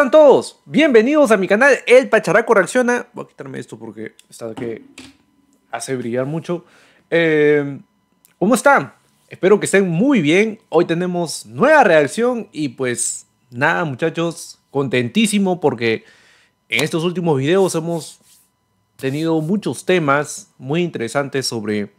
están todos? Bienvenidos a mi canal El Pacharaco Reacciona. Voy a quitarme esto porque está que hace brillar mucho. ¿Cómo están? Espero que estén muy bien. Hoy tenemos nueva reacción y pues nada, muchachos, contentísimo porque en estos últimos videos hemos tenido muchos temas muy interesantes sobre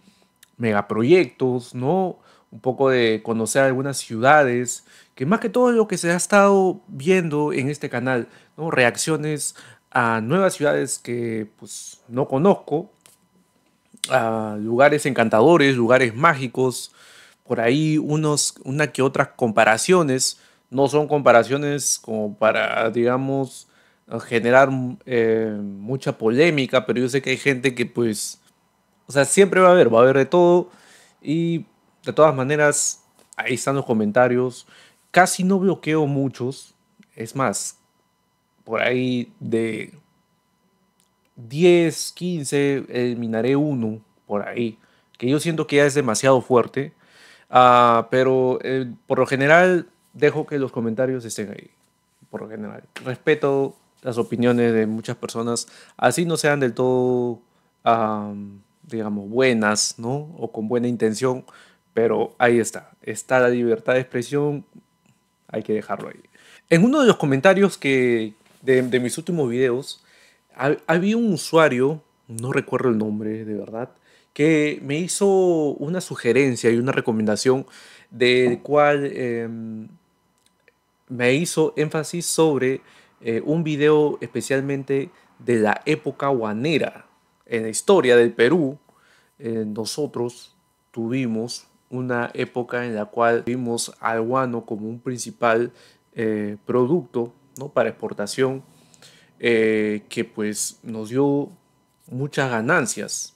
megaproyectos, ¿no? Un poco de conocer algunas ciudades, que más que todo lo que se ha estado viendo en este canal, ¿no? Reacciones a nuevas ciudades que pues no conozco, a lugares encantadores, lugares mágicos, por ahí una que otras comparaciones, no son comparaciones como para, digamos, generar mucha polémica, pero yo sé que hay gente que pues, o sea, siempre va a haber de todo y de todas maneras, ahí están los comentarios, casi no bloqueo muchos, es más, por ahí de 10 15 eliminaré uno por ahí, que yo siento que ya es demasiado fuerte, pero por lo general dejo que los comentarios estén ahí, por lo general. Respeto las opiniones de muchas personas, así no sean del todo, digamos, buenas, ¿no? O con buena intención, pero ahí está la libertad de expresión, hay que dejarlo ahí. En uno de los comentarios de mis últimos videos, había un usuario, no recuerdo el nombre de verdad, que me hizo una sugerencia y una recomendación del cual me hizo énfasis sobre un video especialmente de la época guanera. En la historia del Perú, nosotros tuvimos una época en la cual vimos al guano como un principal producto, ¿no? Para exportación, que pues nos dio muchas ganancias.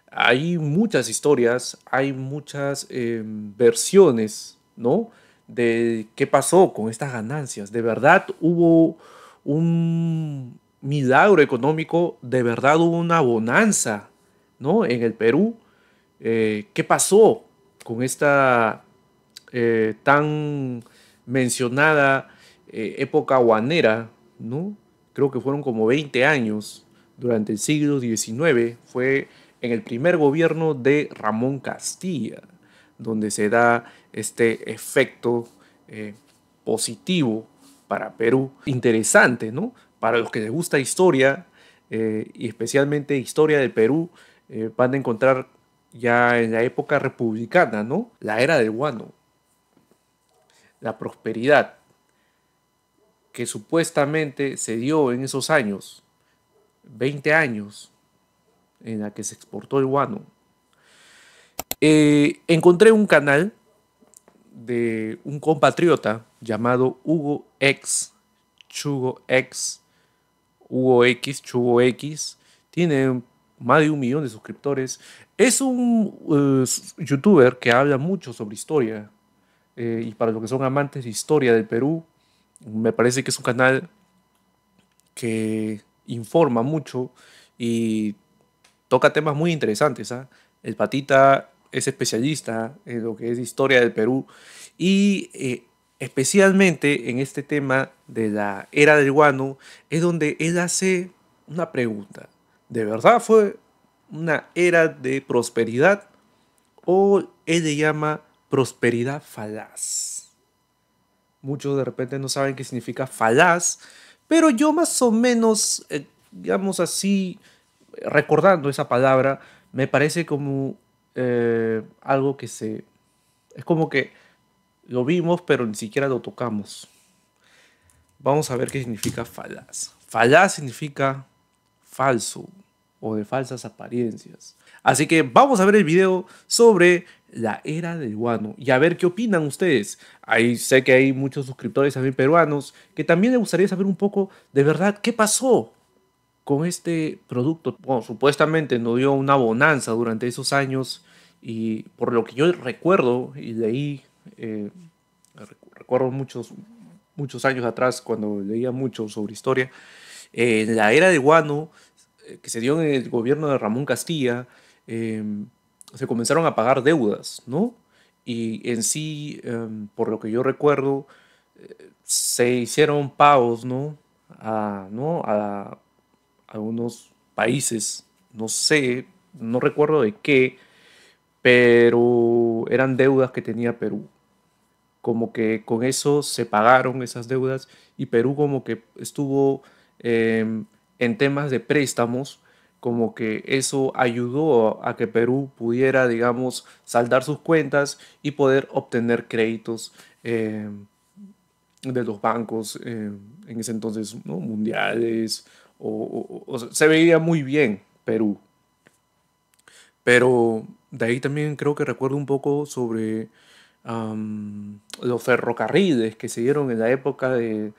Hay muchas historias, hay muchas versiones, ¿no? De qué pasó con estas ganancias. ¿De verdad hubo un milagro económico? ¿De verdad hubo una bonanza, ¿no? En el Perú. ¿Qué pasó con esta tan mencionada época guanera, ¿no? Creo que fueron como 20 años durante el siglo XIX. Fue en el primer gobierno de Ramón Castilla, donde se da este efecto positivo para Perú. Interesante, ¿no? Para los que les gusta historia, y especialmente historia del Perú, van a encontrar ya en la época republicana, ¿no? La era del guano, la prosperidad que supuestamente se dio en esos años, 20 años, en la que se exportó el guano. Encontré un canal de un compatriota llamado Hugo X, Chugo X, Hugo X, Chugo X. Tiene más de 1 millón de suscriptores. Es un youtuber que habla mucho sobre historia. Y para los que son amantes de historia del Perú, me parece que es un canal que informa mucho y toca temas muy interesantes, ¿ah? El Patita es especialista en lo que es historia del Perú y especialmente en este tema de la era del guano es donde él hace una pregunta. ¿De verdad fue una era de prosperidad o él le llama prosperidad falaz? Muchos de repente no saben qué significa falaz, pero yo más o menos, digamos así, recordando esa palabra, me parece como algo que se... Es como que lo vimos, pero ni siquiera lo tocamos. Vamos a ver qué significa falaz. Falaz significa falso o de falsas apariencias. Así que vamos a ver el video sobre la era del guano y a ver qué opinan ustedes. Ahí sé que hay muchos suscriptores también peruanos que también les gustaría saber un poco de verdad qué pasó con este producto. Bueno, supuestamente no dio una bonanza durante esos años y por lo que yo recuerdo y leí, recuerdo muchos años atrás cuando leía mucho sobre historia, en la era de guano que se dio en el gobierno de Ramón Castilla, eh, se comenzaron a pagar deudas, ¿no? Y en sí, por lo que yo recuerdo, se hicieron pagos, ¿no? ¿no? A algunos países, no sé, no recuerdo de qué, pero eran deudas que tenía Perú. Como que con eso se pagaron esas deudas y Perú como que estuvo en temas de préstamos, como que eso ayudó a que Perú pudiera, digamos, saldar sus cuentas y poder obtener créditos de los bancos en ese entonces, ¿no? Mundiales, o sea, se veía muy bien Perú. Pero de ahí también creo que recuerdo un poco sobre los ferrocarriles que se dieron en la época de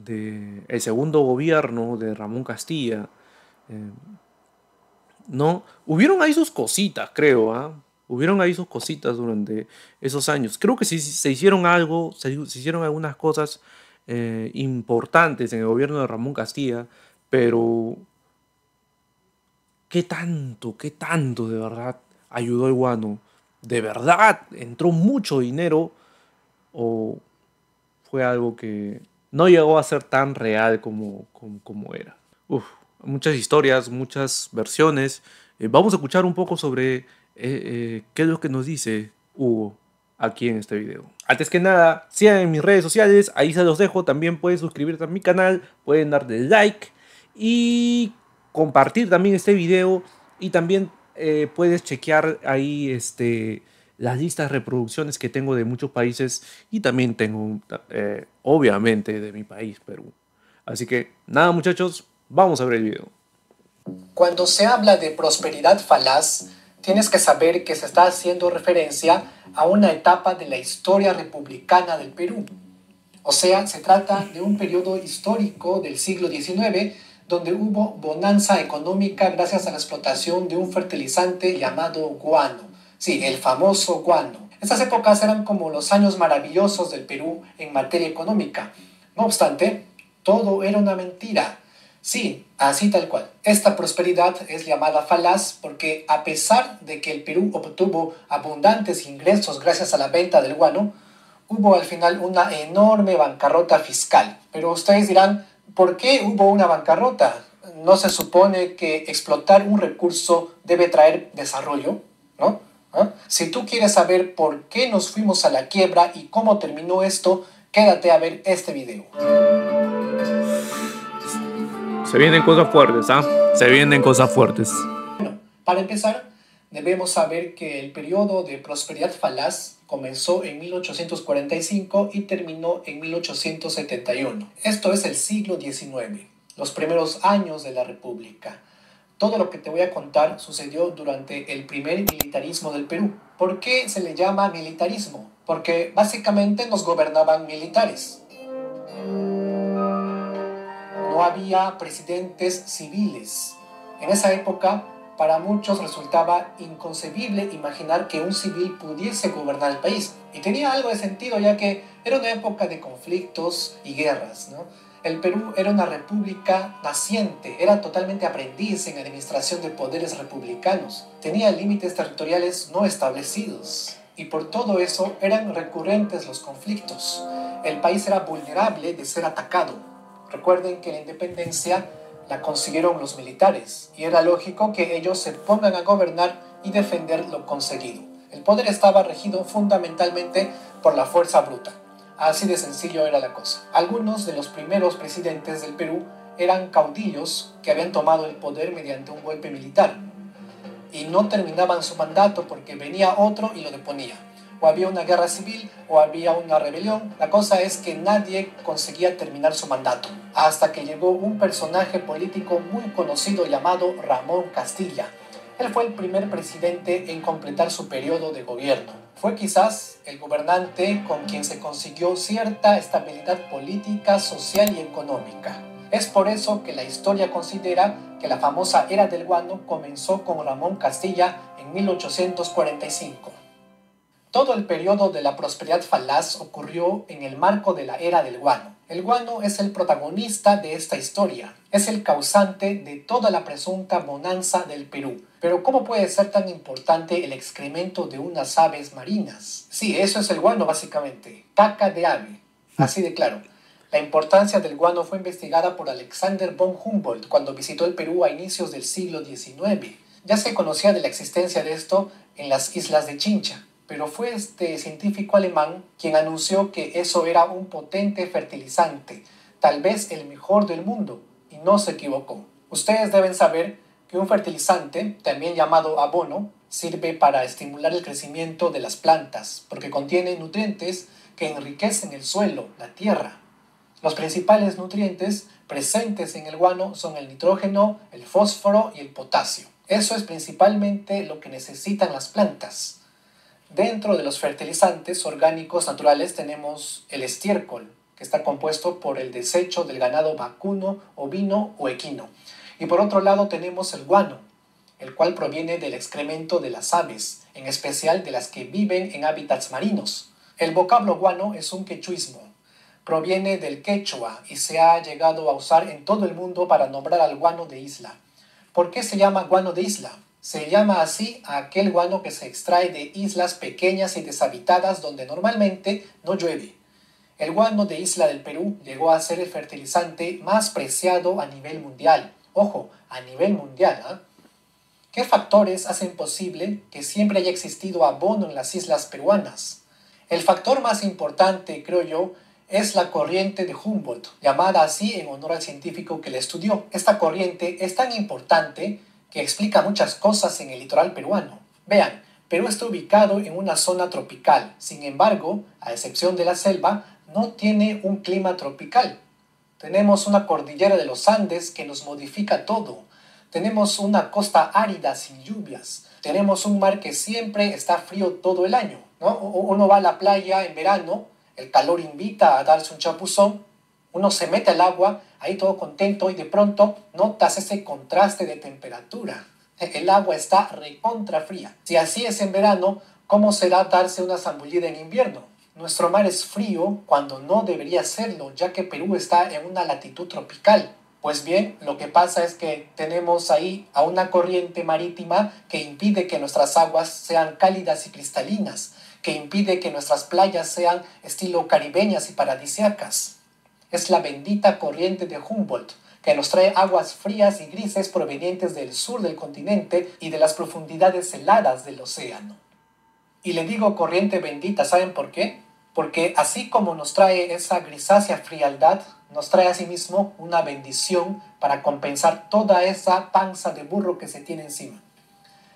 el segundo gobierno de Ramón Castilla. eh, ¿No? Hubieron ahí sus cositas, creo, ¿ah? Hubieron ahí sus cositas durante esos años. Creo que sí se hicieron algo, se hicieron algunas cosas importantes en el gobierno de Ramón Castilla, pero qué tanto de verdad ayudó el guano? ¿De verdad entró mucho dinero o fue algo que no llegó a ser tan real como era? Uf, muchas historias, muchas versiones. Vamos a escuchar un poco sobre qué es lo que nos dice Hugo aquí en este video. Antes que nada, sigan en mis redes sociales, ahí se los dejo. También pueden suscribirse a mi canal, pueden darle like y compartir también este video. Y también puedes chequear ahí las listas de reproducciones que tengo de muchos países y también tengo, obviamente, de mi país, Perú. Así que nada, muchachos, vamos a ver el video. Cuando se habla de prosperidad falaz, tienes que saber que se está haciendo referencia a una etapa de la historia republicana del Perú. O sea, se trata de un periodo histórico del siglo XIX donde hubo bonanza económica gracias a la explotación de un fertilizante llamado guano. Sí, el famoso guano. Estas épocas eran como los años maravillosos del Perú en materia económica. No obstante, todo era una mentira. Sí, así tal cual. Esta prosperidad es llamada falaz porque a pesar de que el Perú obtuvo abundantes ingresos gracias a la venta del guano, hubo al final una enorme bancarrota fiscal. Pero ustedes dirán, ¿por qué hubo una bancarrota? ¿No se supone que explotar un recurso debe traer desarrollo? ¿No? ¿Ah? Si tú quieres saber por qué nos fuimos a la quiebra y cómo terminó esto, quédate a ver este video. Se vienen cosas fuertes, ¿ah? Se vienen cosas fuertes. Bueno, para empezar, debemos saber que el periodo de prosperidad falaz comenzó en 1845 y terminó en 1871. Esto es el siglo XIX, los primeros años de la República. Todo lo que te voy a contar sucedió durante el primer militarismo del Perú. ¿Por qué se le llama militarismo? Porque básicamente nos gobernaban militares. No había presidentes civiles. En esa época, para muchos resultaba inconcebible imaginar que un civil pudiese gobernar el país. Y tenía algo de sentido, ya que era una época de conflictos y guerras, ¿no? El Perú era una república naciente, era totalmente aprendiz en administración de poderes republicanos, tenía límites territoriales no establecidos. Y por todo eso eran recurrentes los conflictos. El país era vulnerable de ser atacado. Recuerden que la independencia la consiguieron los militares y era lógico que ellos se pongan a gobernar y defender lo conseguido. El poder estaba regido fundamentalmente por la fuerza bruta. Así de sencillo era la cosa. Algunos de los primeros presidentes del Perú eran caudillos que habían tomado el poder mediante un golpe militar y no terminaban su mandato porque venía otro y lo deponía. O había una guerra civil o había una rebelión. La cosa es que nadie conseguía terminar su mandato. Hasta que llegó un personaje político muy conocido llamado Ramón Castilla. Él fue el primer presidente en completar su periodo de gobierno. Fue quizás el gobernante con quien se consiguió cierta estabilidad política, social y económica. Es por eso que la historia considera que la famosa era del guano comenzó con Ramón Castilla en 1845. Todo el periodo de la prosperidad falaz ocurrió en el marco de la era del guano. El guano es el protagonista de esta historia, es el causante de toda la presunta bonanza del Perú. Pero ¿cómo puede ser tan importante el excremento de unas aves marinas? Sí, eso es el guano básicamente, caca de ave, así de claro. La importancia del guano fue investigada por Alexander von Humboldt cuando visitó el Perú a inicios del siglo XIX. Ya se conocía de la existencia de esto en las islas de Chincha, pero fue este científico alemán quien anunció que eso era un potente fertilizante, tal vez el mejor del mundo, y no se equivocó. Ustedes deben saber que un fertilizante, también llamado abono, sirve para estimular el crecimiento de las plantas, porque contiene nutrientes que enriquecen el suelo, la tierra. Los principales nutrientes presentes en el guano son el nitrógeno, el fósforo y el potasio. Eso es principalmente lo que necesitan las plantas. Dentro de los fertilizantes orgánicos naturales tenemos el estiércol, que está compuesto por el desecho del ganado vacuno, ovino o equino. Y por otro lado tenemos el guano, el cual proviene del excremento de las aves, en especial de las que viven en hábitats marinos. El vocablo guano es un quechuismo. Proviene del quechua y se ha llegado a usar en todo el mundo para nombrar al guano de isla. ¿Por qué se llama guano de isla? Se llama así a aquel guano que se extrae de islas pequeñas y deshabitadas donde normalmente no llueve. El guano de isla del Perú llegó a ser el fertilizante más preciado a nivel mundial. Ojo, a nivel mundial, ¿eh? ¿Qué factores hacen posible que siempre haya existido abono en las islas peruanas? El factor más importante, creo yo, es la corriente de Humboldt, llamada así en honor al científico que la estudió. Esta corriente es tan importante que explica muchas cosas en el litoral peruano. Vean, Perú está ubicado en una zona tropical, sin embargo, a excepción de la selva, no tiene un clima tropical. Tenemos una cordillera de los Andes que nos modifica todo. Tenemos una costa árida sin lluvias. Tenemos un mar que siempre está frío todo el año, ¿no? Uno va a la playa en verano, el calor invita a darse un chapuzón, uno se mete al agua, ahí todo contento y de pronto notas ese contraste de temperatura. El agua está recontra fría. Si así es en verano, ¿cómo será darse una zambullida en invierno? Nuestro mar es frío cuando no debería serlo, ya que Perú está en una latitud tropical. Pues bien, lo que pasa es que tenemos ahí a una corriente marítima que impide que nuestras aguas sean cálidas y cristalinas, que impide que nuestras playas sean estilo caribeñas y paradisíacas. Es la bendita corriente de Humboldt, que nos trae aguas frías y grises provenientes del sur del continente y de las profundidades heladas del océano. Y le digo corriente bendita, ¿saben por qué? Porque así como nos trae esa grisácea frialdad, nos trae asimismo una bendición para compensar toda esa panza de burro que se tiene encima.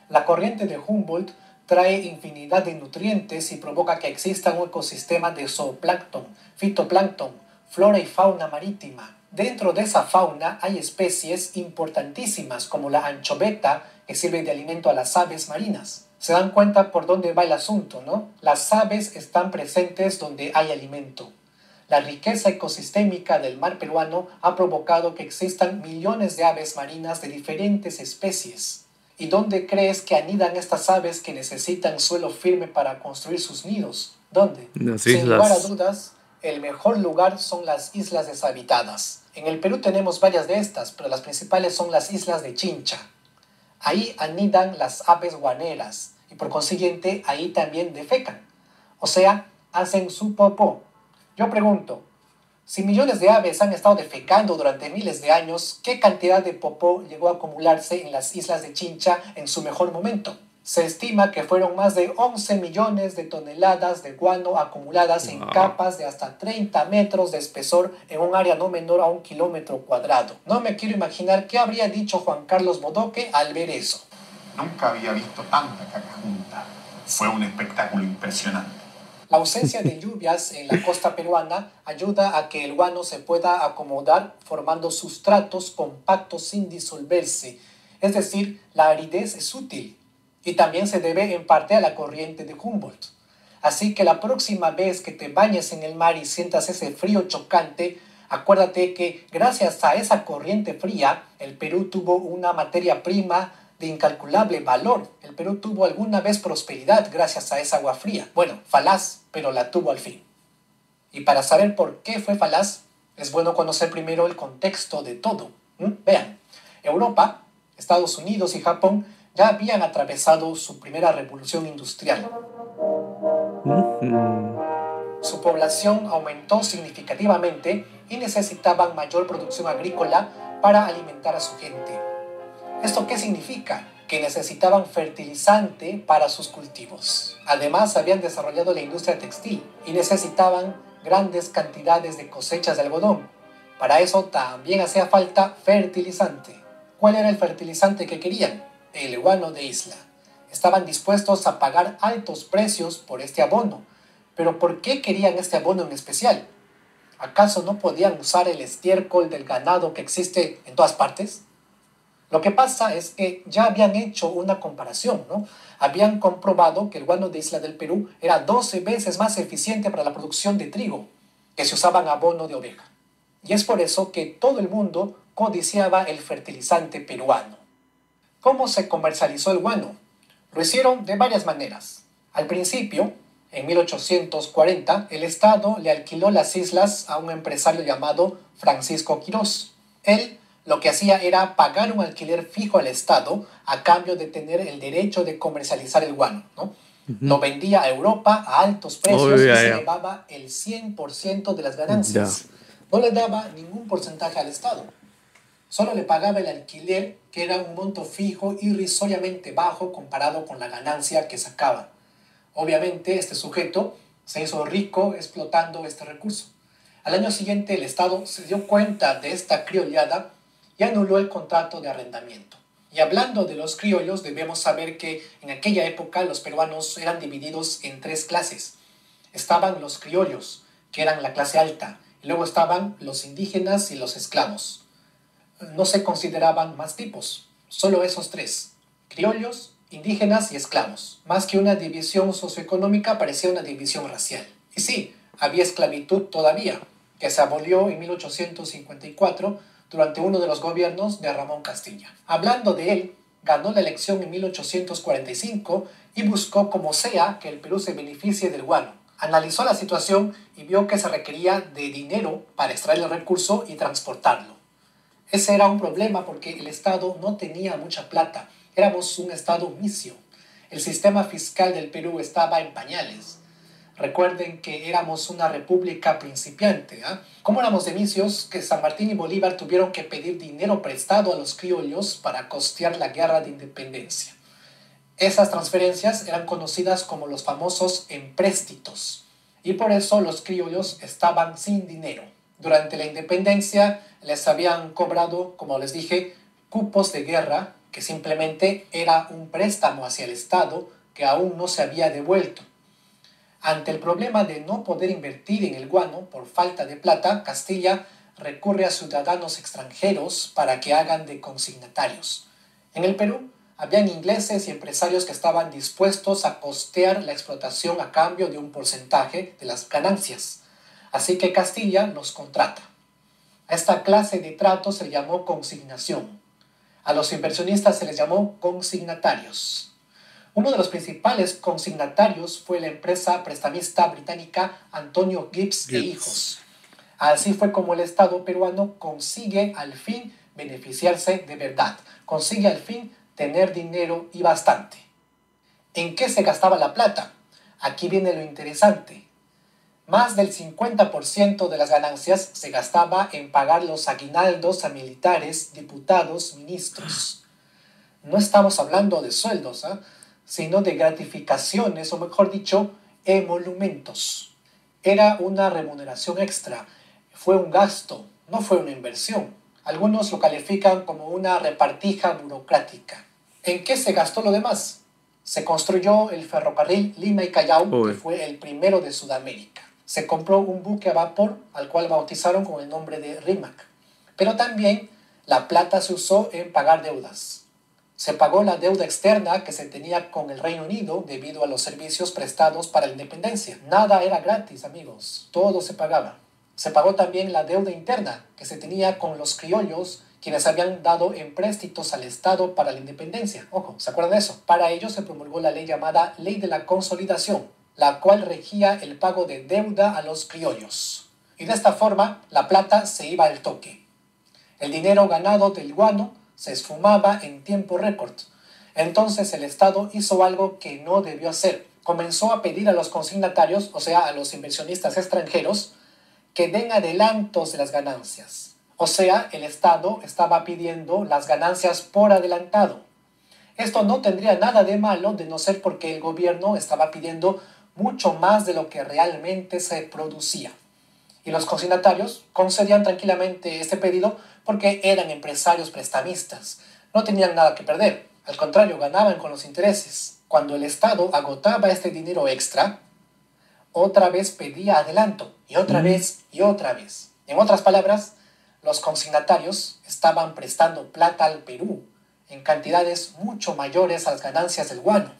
La corriente de Humboldt trae infinidad de nutrientes y provoca que exista un ecosistema de zooplancton, fitoplancton, flora y fauna marítima. Dentro de esa fauna hay especies importantísimas como la anchoveta, que sirve de alimento a las aves marinas. Se dan cuenta por dónde va el asunto, ¿no? Las aves están presentes donde hay alimento. La riqueza ecosistémica del mar peruano ha provocado que existan millones de aves marinas de diferentes especies. ¿Y dónde crees que anidan estas aves que necesitan suelo firme para construir sus nidos? ¿Dónde? Las Sin lugar a islas. dudas, el mejor lugar son las islas deshabitadas. En el Perú tenemos varias de estas, pero las principales son las islas de Chincha. Ahí anidan las aves guaneras y por consiguiente ahí también defecan. O sea, hacen su popó. Yo pregunto, si millones de aves han estado defecando durante miles de años, ¿qué cantidad de popó llegó a acumularse en las islas de Chincha en su mejor momento? Se estima que fueron más de 11 millones de toneladas de guano acumuladas en Wow. capas de hasta 30 metros de espesor en un área no menor a 1 kilómetro cuadrado. No me quiero imaginar qué habría dicho Juan Carlos Bodoque al ver eso. Nunca había visto tanta caca junta. Fue un espectáculo impresionante. La ausencia de lluvias en la costa peruana ayuda a que el guano se pueda acomodar formando sustratos compactos sin disolverse. Es decir, la aridez es útil y también se debe en parte a la corriente de Humboldt. Así que la próxima vez que te bañes en el mar y sientas ese frío chocante, acuérdate que gracias a esa corriente fría, el Perú tuvo una materia prima de incalculable valor. El Perú tuvo alguna vez prosperidad gracias a esa agua fría. Bueno, falaz, pero la tuvo al fin. Y para saber por qué fue falaz, es bueno conocer primero el contexto de todo. Vean, Europa, Estados Unidos y Japón ya habían atravesado su primera revolución industrial. Ujú. Su población aumentó significativamente y necesitaban mayor producción agrícola para alimentar a su gente. ¿Esto qué significa? Que necesitaban fertilizante para sus cultivos. Además, habían desarrollado la industria textil y necesitaban grandes cantidades de cosechas de algodón. Para eso también hacía falta fertilizante. ¿Cuál era el fertilizante que querían? El guano de isla. Estaban dispuestos a pagar altos precios por este abono. ¿Pero por qué querían este abono en especial? ¿Acaso no podían usar el estiércol del ganado que existe en todas partes? Lo que pasa es que ya habían hecho una comparación, ¿no? Habían comprobado que el guano de isla del Perú era 12 veces más eficiente para la producción de trigo que se usaba en abono de oveja. Y es por eso que todo el mundo codiciaba el fertilizante peruano. ¿Cómo se comercializó el guano? Lo hicieron de varias maneras. Al principio, en 1840, el Estado le alquiló las islas a un empresario llamado Francisco Quirós. Él lo que hacía era pagar un alquiler fijo al Estado a cambio de tener el derecho de comercializar el guano, ¿no? Lo vendía a Europa a altos precios y se llevaba el 100% de las ganancias. No le daba ningún porcentaje al Estado. Solo le pagaba el alquiler, que era un monto fijo irrisoriamente bajo comparado con la ganancia que sacaba. Obviamente, este sujeto se hizo rico explotando este recurso. Al año siguiente, el Estado se dio cuenta de esta criollada y anuló el contrato de arrendamiento. Y hablando de los criollos, debemos saber que en aquella época los peruanos eran divididos en tres clases. Estaban los criollos, que eran la clase alta, y luego estaban los indígenas y los esclavos. No se consideraban más tipos, solo esos tres: criollos, indígenas y esclavos. Más que una división socioeconómica, parecía una división racial. Y sí, había esclavitud todavía, que se abolió en 1854 durante uno de los gobiernos de Ramón Castilla. Hablando de él, ganó la elección en 1845 y buscó como sea que el Perú se beneficie del guano. Analizó la situación y vio que se requería de dinero para extraer el recurso y transportarlo. Ese era un problema porque el Estado no tenía mucha plata. Éramos un Estado misio. El sistema fiscal del Perú estaba en pañales. Recuerden que éramos una república principiante. ¿Cómo éramos de misios que San Martín y Bolívar tuvieron que pedir dinero prestado a los criollos para costear la guerra de independencia? Esas transferencias eran conocidas como los famosos empréstitos. Y por eso los criollos estaban sin dinero. Durante la independencia les habían cobrado, como les dije, cupos de guerra, que simplemente era un préstamo hacia el Estado que aún no se había devuelto. Ante el problema de no poder invertir en el guano por falta de plata, Castilla recurre a ciudadanos extranjeros para que hagan de consignatarios. En el Perú habían ingleses y empresarios que estaban dispuestos a costear la explotación a cambio de un porcentaje de las ganancias. Así que Castilla los contrata. A esta clase de trato se le llamó consignación. A los inversionistas se les llamó consignatarios. Uno de los principales consignatarios fue la empresa prestamista británica Antonio Gibbs e Hijos. Así fue como el Estado peruano consigue al fin beneficiarse de verdad, consigue al fin tener dinero y bastante. ¿En qué se gastaba la plata? Aquí viene lo interesante. Más del 50% de las ganancias se gastaba en pagar los aguinaldos a militares, diputados, ministros. No estamos hablando de sueldos, sino de gratificaciones, o mejor dicho, emolumentos. Era una remuneración extra, fue un gasto, no fue una inversión. Algunos lo califican como una repartija burocrática. ¿En qué se gastó lo demás? Se construyó el ferrocarril Lima y Callao, que fue el primero de Sudamérica. Se compró un buque a vapor, al cual bautizaron con el nombre de Rímac. Pero también la plata se usó en pagar deudas. Se pagó la deuda externa que se tenía con el Reino Unido debido a los servicios prestados para la independencia. Nada era gratis, amigos. Todo se pagaba. Se pagó también la deuda interna que se tenía con los criollos, quienes habían dado empréstitos al Estado para la independencia. Ojo, ¿se acuerdan de eso? Para ello se promulgó la ley llamada Ley de la Consolidación, la cual regía el pago de deuda a los criollos. Y de esta forma, la plata se iba al toque. El dinero ganado del guano se esfumaba en tiempo récord. Entonces el Estado hizo algo que no debió hacer. Comenzó a pedir a los consignatarios, o sea, a los inversionistas extranjeros, que den adelantos de las ganancias. O sea, el Estado estaba pidiendo las ganancias por adelantado. Esto no tendría nada de malo de no ser porque el gobierno estaba pidiendo mucho más de lo que realmente se producía. Y los consignatarios concedían tranquilamente este pedido porque eran empresarios prestamistas. No tenían nada que perder. Al contrario, ganaban con los intereses. Cuando el Estado agotaba este dinero extra, otra vez pedía adelanto, y otra vez, y otra vez. En otras palabras, los consignatarios estaban prestando plata al Perú en cantidades mucho mayores a las ganancias del guano.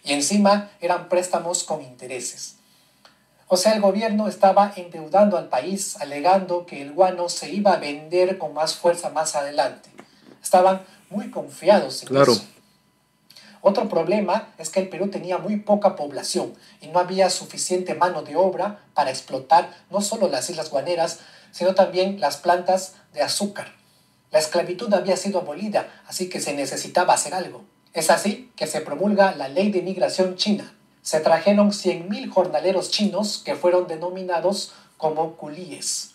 Y encima eran préstamos con intereses. O sea, el gobierno estaba endeudando al país, alegando que el guano se iba a vender con más fuerza más adelante. Estaban muy confiados en Claro. eso. Otro problema es que el Perú tenía muy poca población y no había suficiente mano de obra para explotar no solo las islas guaneras, sino también las plantas de azúcar. La esclavitud había sido abolida, así que se necesitaba hacer algo. Es así que se promulga la Ley de Migración China. Se trajeron 100.000 jornaleros chinos que fueron denominados como culíes.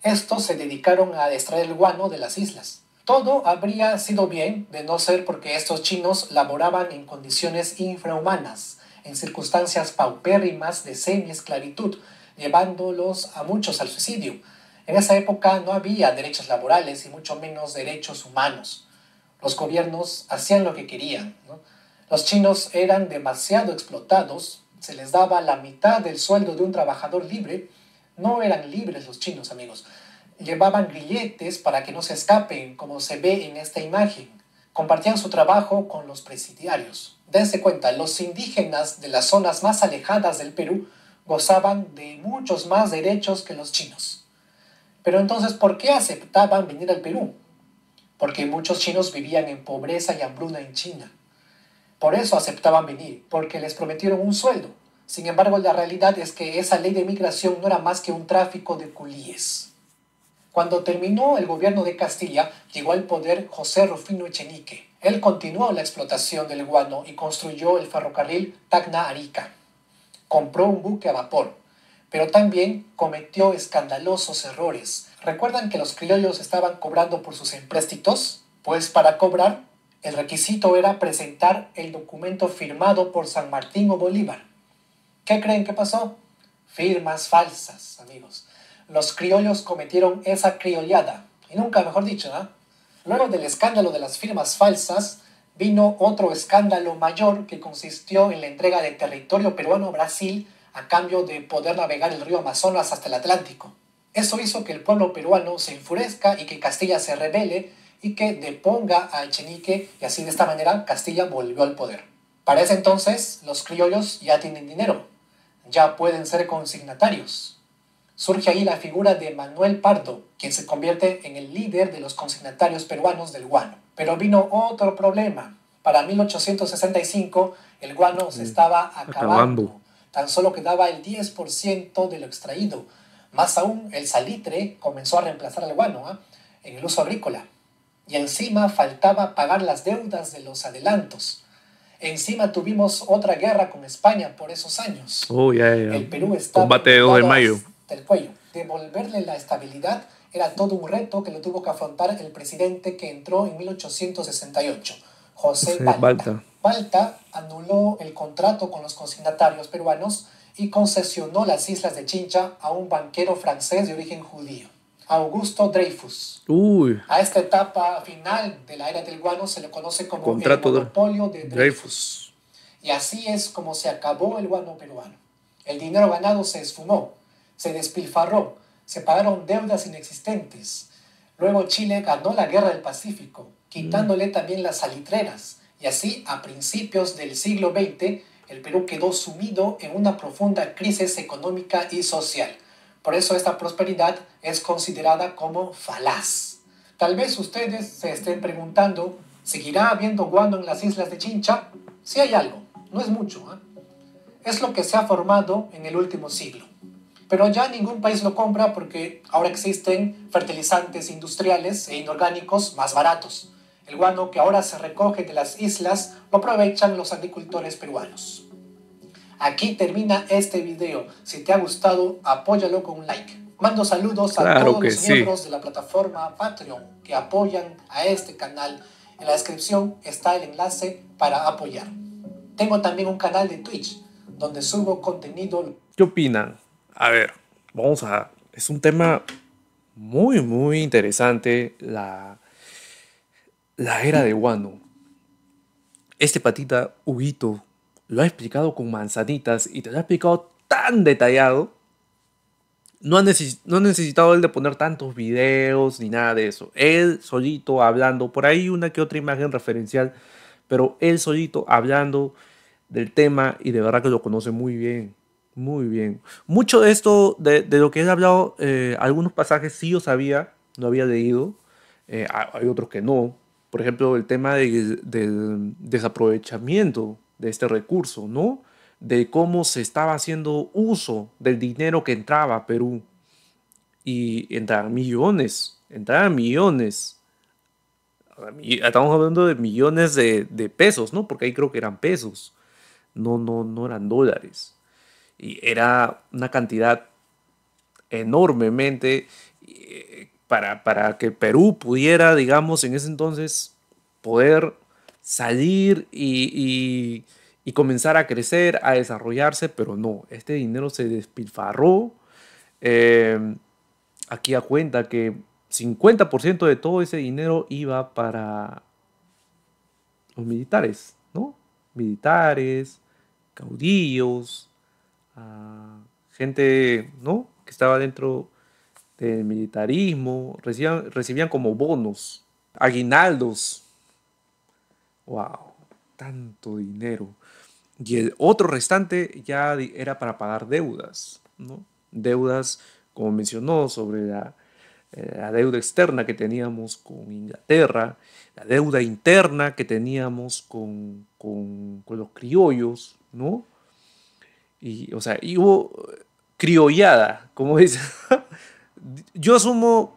Estos se dedicaron a extraer el guano de las islas. Todo habría sido bien de no ser porque estos chinos laboraban en condiciones infrahumanas, en circunstancias paupérrimas de semi-esclavitud, llevándolos a muchos al suicidio. En esa época no había derechos laborales y mucho menos derechos humanos. Los gobiernos hacían lo que querían, ¿no? Los chinos eran demasiado explotados, se les daba la mitad del sueldo de un trabajador libre. No eran libres los chinos, amigos. Llevaban grilletes para que no se escapen, como se ve en esta imagen. Compartían su trabajo con los presidiarios. Dense cuenta, los indígenas de las zonas más alejadas del Perú gozaban de muchos más derechos que los chinos. Pero entonces, ¿por qué aceptaban venir al Perú? Porque muchos chinos vivían en pobreza y hambruna en China. Por eso aceptaban venir, porque les prometieron un sueldo. Sin embargo, la realidad es que esa ley de migración no era más que un tráfico de culíes. Cuando terminó el gobierno de Castilla, llegó al poder José Rufino Echenique. Él continuó la explotación del guano y construyó el ferrocarril Tacna-Arica. Compró un buque a vapor, pero también cometió escandalosos errores. ¿Recuerdan que los criollos estaban cobrando por sus empréstitos? Pues para cobrar, el requisito era presentar el documento firmado por San Martín o Bolívar. ¿Qué creen que pasó? Firmas falsas, amigos. Los criollos cometieron esa criollada, y nunca mejor dicho, ¿no? Luego del escándalo de las firmas falsas, vino otro escándalo mayor que consistió en la entrega de territorio peruano a Brasil a cambio de poder navegar el río Amazonas hasta el Atlántico. Eso hizo que el pueblo peruano se enfurezca y que Castilla se rebele y que deponga a Echenique, y así de esta manera Castilla volvió al poder. Para ese entonces, los criollos ya tienen dinero, ya pueden ser consignatarios. Surge ahí la figura de Manuel Pardo, quien se convierte en el líder de los consignatarios peruanos del guano. Pero vino otro problema. Para 1865 el guano se estaba acabando. Tan solo quedaba el 10% de lo extraído. Más aún, el salitre comenzó a reemplazar al guano en el uso agrícola. Y encima faltaba pagar las deudas de los adelantos. Encima tuvimos otra guerra con España por esos años. El Perú estaba Combate de 2 de mayo. Del cuello. Devolverle la estabilidad era todo un reto que lo tuvo que afrontar el presidente que entró en 1868, José Balta. Balta anuló el contrato con los consignatarios peruanos y concesionó las islas de Chincha a un banquero francés de origen judío, Augusto Dreyfus. A esta etapa final de la era del guano se le conoce como contrato el monopolio de Dreyfus. Y así es como se acabó el guano peruano. El dinero ganado se esfumó, se despilfarró, se pagaron deudas inexistentes. Luego Chile ganó la Guerra del Pacífico, quitándole también las salitreras. Y así, a principios del siglo XX, el Perú quedó sumido en una profunda crisis económica y social. Por eso esta prosperidad es considerada como falaz. Tal vez ustedes se estén preguntando, ¿seguirá habiendo guano en las islas de Chincha? Sí hay algo, no es mucho, Es lo que se ha formado en el último siglo. Pero ya ningún país lo compra porque ahora existen fertilizantes industriales e inorgánicos más baratos. El guano que ahora se recoge de las islas lo aprovechan los agricultores peruanos. Aquí termina este video. Si te ha gustado, apóyalo con un like. Mando saludos a Claro todos que los sí. miembros de la plataforma Patreon que apoyan a este canal. En la descripción está el enlace para apoyar. Tengo también un canal de Twitch donde subo contenido. ¿Qué opinan? A ver, Es un tema muy interesante, la era de Wano. Este patita, Huguito, lo ha explicado con manzanitas y te lo ha explicado tan detallado. No ha necesitado él de poner tantos videos ni nada de eso. Él solito hablando, por ahí una que otra imagen referencial, pero él solito hablando del tema y de verdad que lo conoce muy bien, muy bien. Mucho de esto, de lo que él ha hablado, algunos pasajes sí yo sabía, no había leído, hay otros que no. Por ejemplo, el tema del desaprovechamiento de este recurso, ¿no? De cómo se estaba haciendo uso del dinero que entraba a Perú y entraban millones. Estamos hablando de millones de pesos, ¿no? Porque ahí creo que eran pesos, no eran dólares. Y era una cantidad enormemente para que Perú pudiera, digamos, en ese entonces poder salir y comenzar a crecer, a desarrollarse, pero no, este dinero se despilfarró. Eh, Aquí a cuenta que 50% de todo ese dinero iba para los militares, ¿no? Militares, caudillos, gente, ¿no? Que estaba dentro del militarismo, recibían como bonos, aguinaldos. ¡Wow! Tanto dinero. Y el otro restante ya era para pagar deudas, ¿no? Deudas, como mencionó, sobre la deuda externa que teníamos con Inglaterra, la deuda interna que teníamos con los criollos, ¿no? Y, o sea, y hubo criollada, como dice. Yo asumo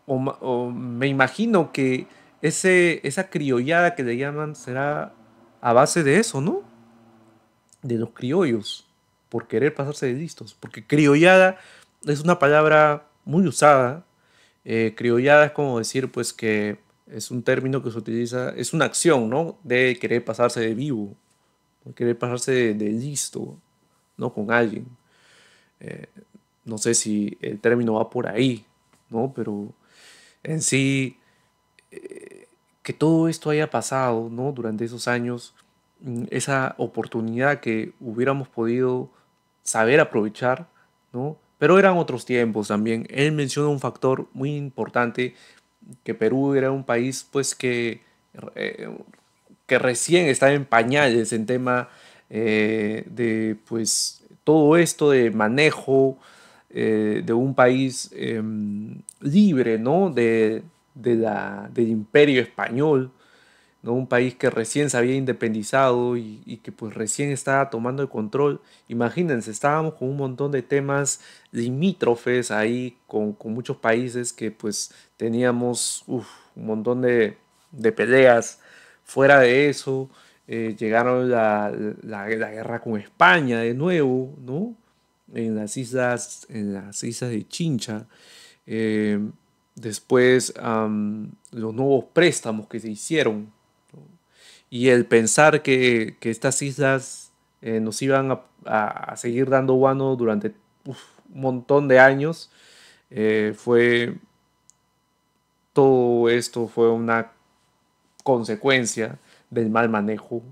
o me imagino que esa criollada que le llaman será a base de eso, ¿no? De los criollos, por querer pasarse de listos. Porque criollada es una palabra muy usada. Criollada es como decir, pues, que es un término que se utiliza, es una acción, ¿no? De querer pasarse de vivo, de querer pasarse de listo, ¿no? Con alguien. Eh, no sé si el término va por ahí, ¿no? Pero en sí, que todo esto haya pasado, ¿no? Durante esos años, esa oportunidad que hubiéramos podido saber aprovechar, ¿no? Pero eran otros tiempos también. Él menciona un factor muy importante, que Perú era un país, pues, eh, que recién estaba en pañales en tema de, pues, todo esto de manejo de un país libre, ¿no? Del imperio español, ¿no? Un país que recién se había independizado y que pues recién estaba tomando el control. Imagínense, estábamos con un montón de temas limítrofes ahí con muchos países que pues teníamos un montón de peleas. Fuera de eso, llegaron la guerra con España de nuevo, ¿no? En las islas de Chincha. Eh, Después, los nuevos préstamos que se hicieron, ¿no? Y el pensar que estas islas nos iban a seguir dando guano durante un montón de años, fue todo esto fue una consecuencia del mal manejo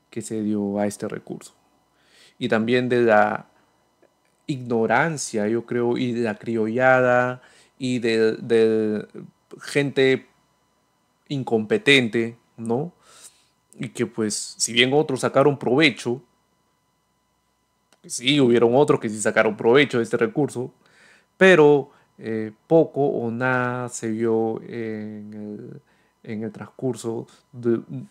que se dio a este recurso. Y también de la ignorancia, yo creo, y de la criollada y de gente incompetente, ¿no? Y que pues, si bien otros sacaron provecho, que sí, hubieron otros que sí sacaron provecho de este recurso, pero poco o nada se vio en el transcurso,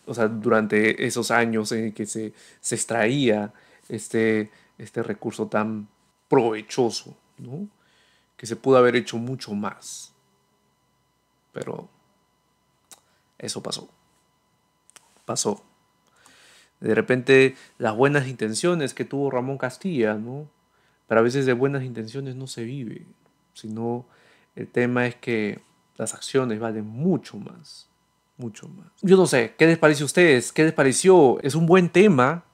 o sea, durante esos años en que se extraía este recurso tan provechoso, ¿no? Que se pudo haber hecho mucho más, pero eso pasó. De repente, las buenas intenciones que tuvo Ramón Castilla, ¿no? Pero a veces de buenas intenciones no se vive, sino el tema es que las acciones valen mucho más. Mucho más. Yo no sé, ¿qué les parece a ustedes? ¿Qué les pareció? Es un buen tema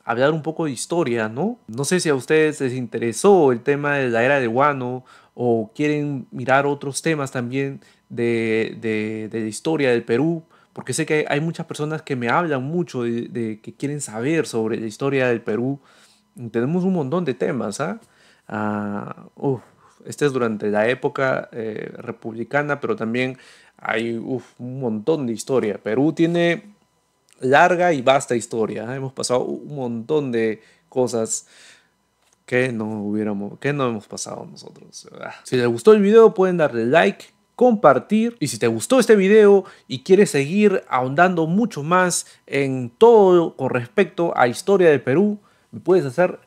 hablar un poco de historia, ¿no? No sé si a ustedes les interesó el tema de la era de Wano o quieren mirar otros temas también de la historia del Perú, porque sé que hay muchas personas que me hablan mucho de que quieren saber sobre la historia del Perú. Tenemos un montón de temas, ¿ah? Este es durante la época republicana, pero también hay un montón de historia. Perú tiene larga y vasta historia, ¿eh? Hemos pasado un montón de cosas que no hemos pasado nosotros. Si les gustó el video pueden darle like, compartir, y si te gustó este video y quieres seguir ahondando mucho más en todo con respecto a historia de Perú, me puedes hacer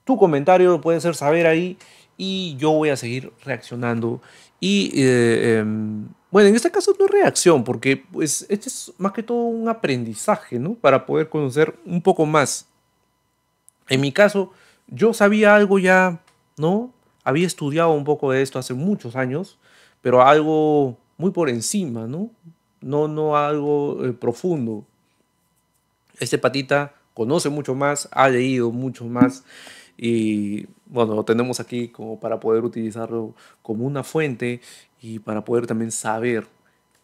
tu comentario, lo puedes hacer saber ahí y yo voy a seguir reaccionando. Y bueno, en este caso no es reacción, porque pues este es más que todo un aprendizaje, ¿no? Para poder conocer un poco más. En mi caso, yo sabía algo ya, ¿no? Había estudiado un poco de esto hace muchos años, pero algo muy por encima, ¿no? No algo profundo. Este patita conoce mucho más, ha leído mucho más y bueno, lo tenemos aquí como para poder utilizarlo como una fuente y para poder también saber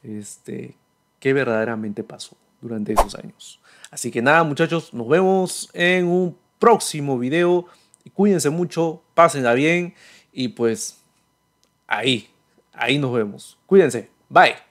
qué verdaderamente pasó durante esos años. Así que nada, muchachos, nos vemos en un próximo video. Cuídense mucho, pásenla bien y pues ahí nos vemos. Cuídense, bye.